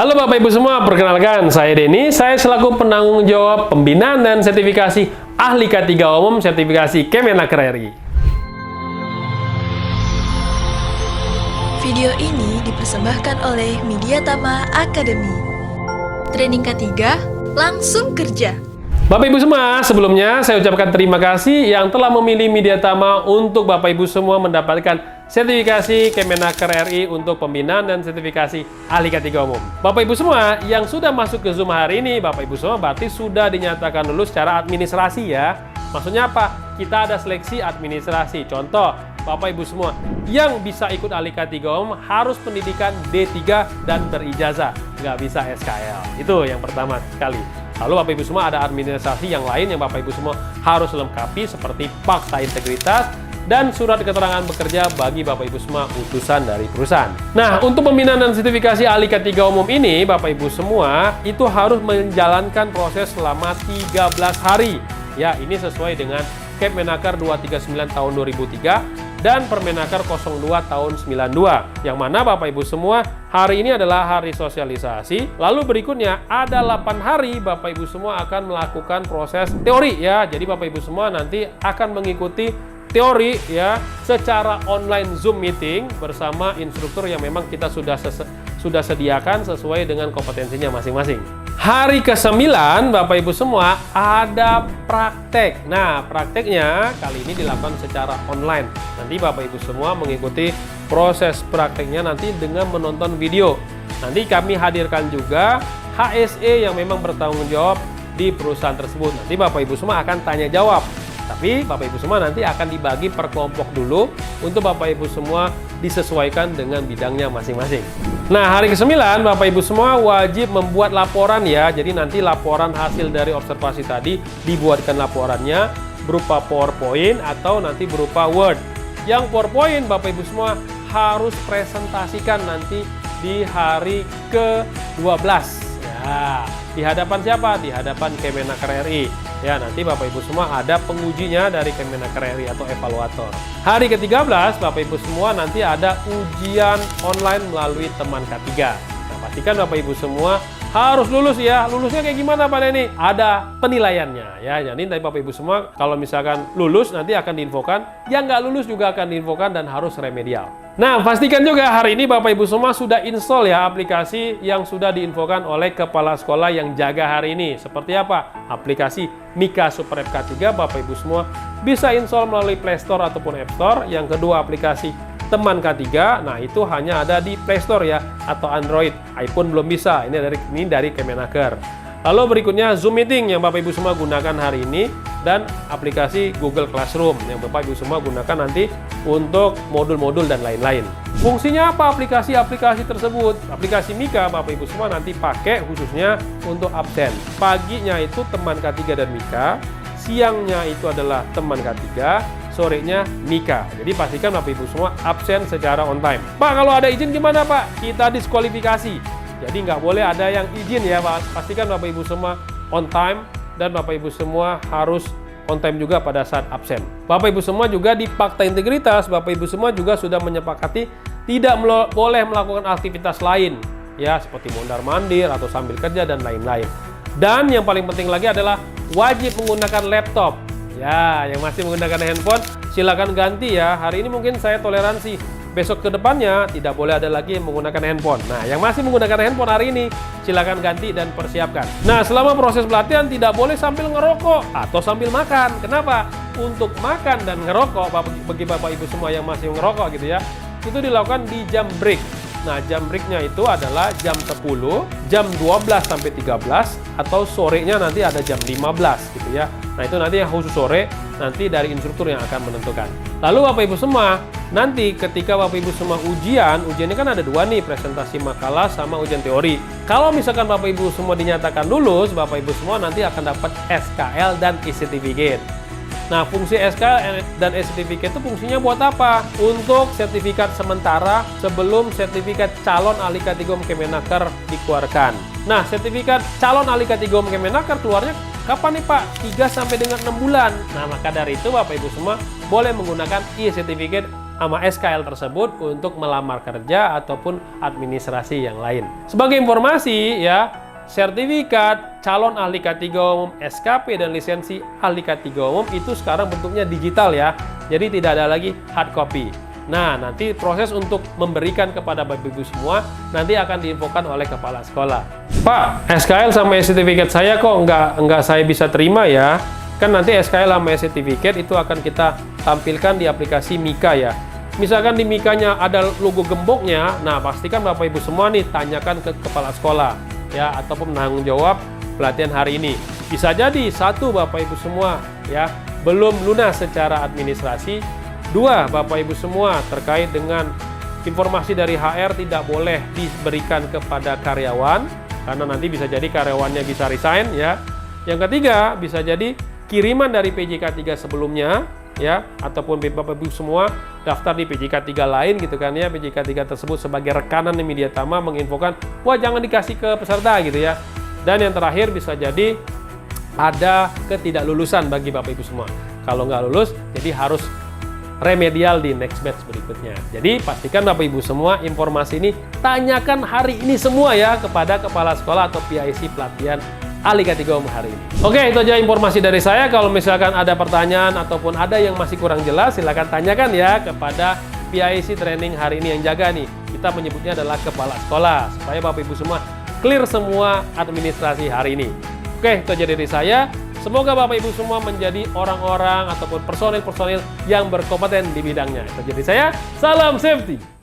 Halo Bapak Ibu semua, perkenalkan saya Denny. Saya selaku penanggung jawab pembinaan dan sertifikasi ahli K3 umum sertifikasi Kemenaker RI. Video ini dipersembahkan oleh Mediatama Academy. Training K3, langsung kerja. Bapak Ibu semua, sebelumnya saya ucapkan terima kasih yang telah memilih Mediatama untuk Bapak Ibu semua mendapatkan sertifikasi Kemenaker RI untuk pembinaan dan sertifikasi ahli K3 umum. Bapak Ibu semua yang sudah masuk ke Zoom hari ini, Bapak Ibu semua berarti sudah dinyatakan lulus secara administrasi ya. Maksudnya apa? Kita ada seleksi administrasi. Contoh, Bapak Ibu semua yang bisa ikut ahli K3 umum harus pendidikan D3 dan berijazah, nggak bisa SKL. Itu yang pertama sekali. Lalu Bapak Ibu semua ada administrasi yang lain yang Bapak Ibu semua harus lengkapi seperti fakta integritas dan surat keterangan bekerja bagi Bapak Ibu semua utusan dari perusahaan. Nah, untuk pembinaan dan sertifikasi ahli K3 umum ini, Bapak Ibu semua itu harus menjalankan proses selama 13 hari. Ya, ini sesuai dengan Kemenaker 239 tahun 2003 dan Permenaker 02 tahun 92. Yang mana Bapak Ibu semua, hari ini adalah hari sosialisasi. Lalu berikutnya ada 8 hari Bapak Ibu semua akan melakukan proses teori ya. Jadi Bapak Ibu semua nanti akan mengikuti teori ya secara online Zoom meeting bersama instruktur yang memang kita sudah sediakan sesuai dengan kompetensinya masing-masing. Hari ke-9 Bapak Ibu semua ada praktek. Nah, prakteknya kali ini dilakukan secara online. Nanti Bapak Ibu semua mengikuti proses prakteknya nanti dengan menonton video. Nanti kami hadirkan juga HSE yang memang bertanggung jawab di perusahaan tersebut. Nanti Bapak Ibu semua akan tanya jawab. Tapi Bapak Ibu semua nanti akan dibagi per kelompok dulu untuk Bapak Ibu semua disesuaikan dengan bidangnya masing-masing. Nah, hari ke-9 Bapak Ibu semua wajib membuat laporan ya. Jadi nanti laporan hasil dari observasi tadi dibuatkan laporannya berupa PowerPoint atau nanti berupa Word. Yang PowerPoint Bapak Ibu semua harus presentasikan nanti di hari ke-12. Ya, di hadapan siapa? Di hadapan Kemenaker RI. Ya, nanti Bapak Ibu semua ada pengujinya dari Kemenaker RI atau evaluator. Hari ke-13 Bapak Ibu semua nanti ada ujian online melalui teman K3. Nah, pastikan Bapak Ibu semua harus lulus ya. Lulusnya kayak gimana Pak Denny? Ada penilaiannya ya. Jadi nanti Bapak Ibu semua kalau misalkan lulus nanti akan diinfokan, yang nggak lulus juga akan diinfokan dan harus remedial. Nah, pastikan juga hari ini Bapak Ibu semua sudah install ya aplikasi yang sudah diinfokan oleh kepala sekolah yang jaga hari ini. Seperti apa? Aplikasi Mika Super App K3 Bapak Ibu semua bisa install melalui Play Store ataupun App Store. Yang kedua aplikasi Teman K3, nah itu hanya ada di Play Store ya atau Android. iPhone belum bisa. Ini dari Kemenaker. Lalu berikutnya Zoom Meeting yang Bapak Ibu semua gunakan hari ini dan aplikasi Google Classroom yang Bapak Ibu semua gunakan nanti untuk modul-modul dan lain-lain. Fungsinya apa aplikasi-aplikasi tersebut? Aplikasi Mika Bapak Ibu semua nanti pakai khususnya untuk absen. Paginya itu Teman K3 dan Mika, siangnya itu adalah Teman K3, sorenya Mika. Jadi pastikan Bapak Ibu semua absen secara on time. Pak, kalau ada izin gimana Pak? Kita diskualifikasi. Jadi nggak boleh ada yang izin ya Pak. Pastikan Bapak Ibu semua on time dan Bapak Ibu semua harus on time juga pada saat absen. Bapak Ibu semua juga di fakta integritas, Bapak Ibu semua juga sudah menyepakati tidak boleh melakukan aktivitas lain ya seperti mondar-mandir atau sambil kerja dan lain-lain. Dan yang paling penting lagi adalah wajib menggunakan laptop. Ya, yang masih menggunakan handphone silakan ganti ya. Hari ini mungkin saya toleransi. Besok ke depannya tidak boleh ada lagi yang menggunakan handphone. Nah, yang masih menggunakan handphone hari ini silakan ganti dan persiapkan. Nah, selama proses pelatihan tidak boleh sambil ngerokok atau sambil makan. Kenapa? Untuk makan dan ngerokok bagi Bapak Ibu semua yang masih ngerokok gitu ya, itu dilakukan di jam break. Nah, jam breaknya itu adalah jam 10, jam 12 sampai 13, atau sorenya nanti ada jam 15 gitu ya. Nah, itu nanti yang khusus sore, nanti dari instruktur yang akan menentukan. Lalu Bapak Ibu semua, nanti ketika Bapak Ibu semua ujiannya kan ada dua nih, presentasi makalah sama ujian teori. Kalau misalkan Bapak Ibu semua dinyatakan lulus, Bapak Ibu semua nanti akan dapat SKL dan e-certificate. Nah, fungsi SKL dan e-certificate itu fungsinya buat apa? Untuk sertifikat sementara sebelum sertifikat calon ahli K3 umum Kemenaker dikeluarkan. Nah, sertifikat calon ahli K3 umum Kemenaker keluarnya kapan nih Pak? 3 sampai dengan 6 bulan. Nah, maka dari itu Bapak Ibu semua boleh menggunakan e-certificate sama SKL tersebut untuk melamar kerja ataupun administrasi yang lain. Sebagai informasi ya, sertifikat calon ahli K3 umum, SKP dan lisensi ahli K3 umum itu sekarang bentuknya digital ya. Jadi tidak ada lagi hard copy. Nah, nanti proses untuk memberikan kepada Bapak Ibu semua nanti akan diinfokan oleh kepala sekolah. Pak, SKL sama sertifikat saya kok nggak saya bisa terima ya? Kan nanti SKL sama sertifikat itu akan kita tampilkan di aplikasi Mika ya. Misalkan di Mikanya ada logo gemboknya, nah pastikan Bapak Ibu semua nih tanyakan ke kepala sekolah ya, ataupun penanggung jawab pelatihan hari ini. Bisa jadi satu Bapak Ibu semua ya belum lunas secara administrasi, dua Bapak Ibu semua terkait dengan informasi dari HR tidak boleh diberikan kepada karyawan karena nanti bisa jadi karyawannya bisa resign ya. Yang ketiga bisa jadi kiriman dari PJK 3 sebelumnya ya, ataupun Bapak Ibu semua daftar di PJK 3 lain gitu kan ya, PJK 3 tersebut sebagai rekanan di Mediatama menginfokan, wah jangan dikasih ke peserta gitu ya. Dan yang terakhir bisa jadi ada ketidaklulusan bagi Bapak Ibu semua. Kalau nggak lulus, jadi harus remedial di next batch berikutnya. Jadi pastikan Bapak Ibu semua informasi ini tanyakan hari ini semua ya kepada kepala sekolah atau PIC pelatihan ahli K3 umum hari ini. Oke, itu aja informasi dari saya. Kalau misalkan ada pertanyaan ataupun ada yang masih kurang jelas, silakan tanyakan ya kepada PIC training hari ini yang jaga nih. Kita menyebutnya adalah kepala sekolah, supaya Bapak Ibu semua clear semua administrasi hari ini. Oke, itu aja dari saya. Semoga Bapak Ibu semua menjadi orang-orang ataupun personil-personil yang berkompeten di bidangnya. Itu aja dari saya. Salam safety!